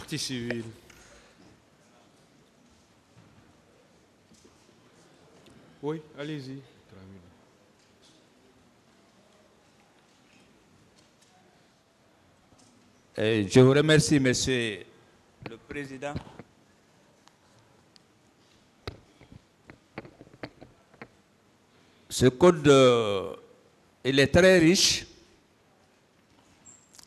partie civile. Oui, allez-y. Je vous remercie, Monsieur le Président. Ce code, il est très riche.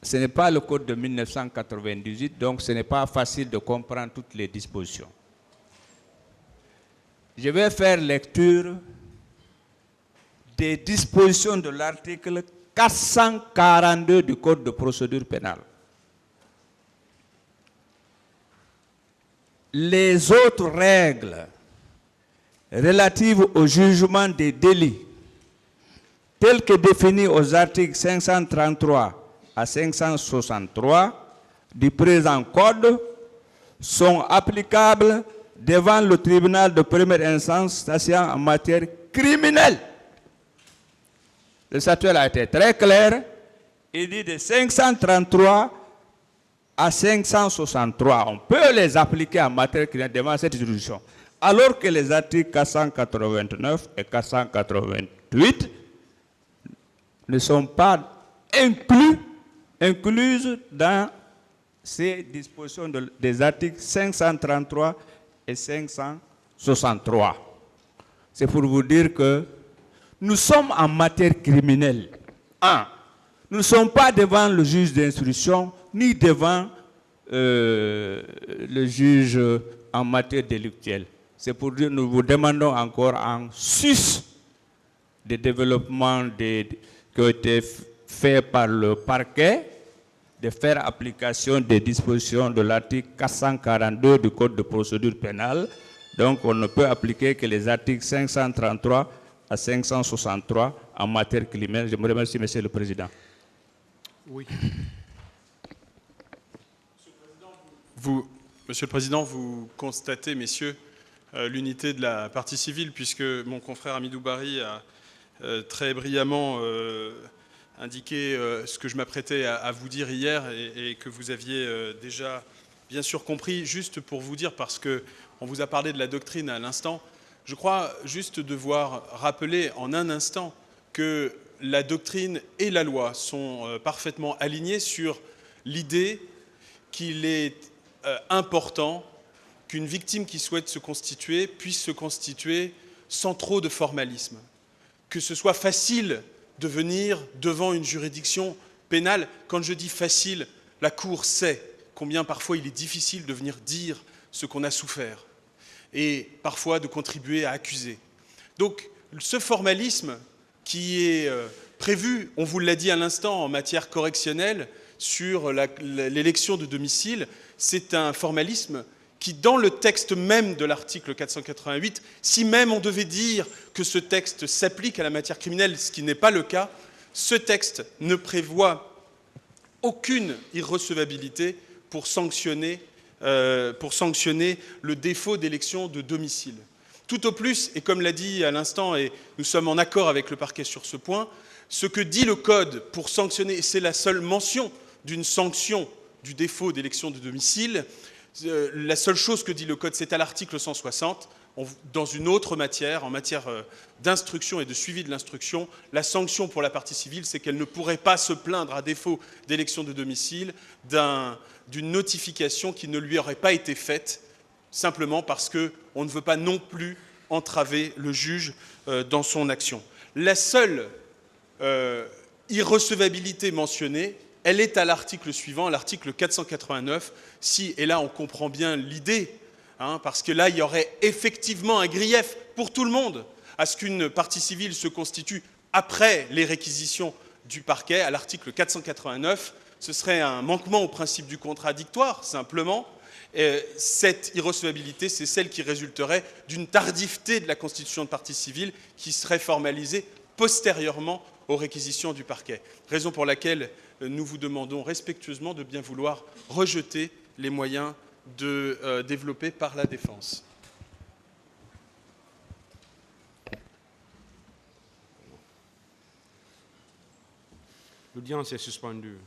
Ce n'est pas le code de 1998, donc ce n'est pas facile de comprendre toutes les dispositions. Je vais faire lecture des dispositions de l'article 442 du Code de procédure pénale. Les autres règles relatives au jugement des délits, telles que définies aux articles 533 à 563 du présent Code, sont applicables devant le tribunal de première instance statuant en matière criminelle. Le statut a été très clair. Il dit de 533 à 563. On peut les appliquer en matière criminelle devant cette juridiction. Alors que les articles 489 et 488 ne sont pas incluses dans ces dispositions des articles 533 et 563. C'est pour vous dire que nous sommes en matière criminelle. Nous ne sommes pas devant le juge d'instruction, ni devant le juge en matière délictuelle. C'est pour dire que nous vous demandons encore en sus des développements qui ont été faits par le parquet, de faire application des dispositions de l'article 442 du Code de procédure pénale. Donc on ne peut appliquer que les articles 533 à 563 en matière criminelle. Je vous remercie, Monsieur le Président. Oui. Monsieur le Président, vous constatez, messieurs, l'unité de la partie civile, puisque mon confrère Hamidou Bari a très brillamment indiqué ce que je m'apprêtais à vous dire hier et que vous aviez déjà bien sûr compris. Juste pour vous dire, parce qu'on vous a parlé de la doctrine à l'instant, je crois juste devoir rappeler en un instant que la doctrine et la loi sont parfaitement alignées sur l'idée qu'il est important qu'une victime qui souhaite se constituer puisse se constituer sans trop de formalisme, que ce soit facile de venir devant une juridiction pénale. Quand je dis facile, la Cour sait combien parfois il est difficile de venir dire ce qu'on a souffert et parfois de contribuer à accuser. Donc ce formalisme qui est prévu, on vous l'a dit à l'instant, en matière correctionnelle sur l'élection de domicile, c'est un formalisme qui, dans le texte même de l'article 488, si même on devait dire que ce texte s'applique à la matière criminelle, ce qui n'est pas le cas, ce texte ne prévoit aucune irrecevabilité pour sanctionner le défaut d'élection de domicile. Tout au plus, et comme l'a dit à l'instant, et nous sommes en accord avec le parquet sur ce point, ce que dit le Code pour sanctionner, et c'est la seule mention d'une sanction du défaut d'élection de domicile, la seule chose que dit le Code, c'est à l'article 160, dans une autre matière, en matière d'instruction et de suivi de l'instruction, la sanction pour la partie civile, c'est qu'elle ne pourrait pas se plaindre à défaut d'élection de domicile d'une notification qui ne lui aurait pas été faite, simplement parce qu'on ne veut pas non plus entraver le juge dans son action. La seule irrecevabilité mentionnée, elle est à l'article suivant, l'article 489, si, et là on comprend bien l'idée, parce que là il y aurait effectivement un grief pour tout le monde à ce qu'une partie civile se constitue après les réquisitions du parquet, à l'article 489, ce serait un manquement au principe du contradictoire, simplement. Cette irrecevabilité, c'est celle qui résulterait d'une tardiveté de la constitution de partie civile qui serait formalisée postérieurement aux réquisitions du parquet. Raison pour laquelle nous vous demandons respectueusement de bien vouloir rejeter les moyens développés par la défense. L'audience est suspendue.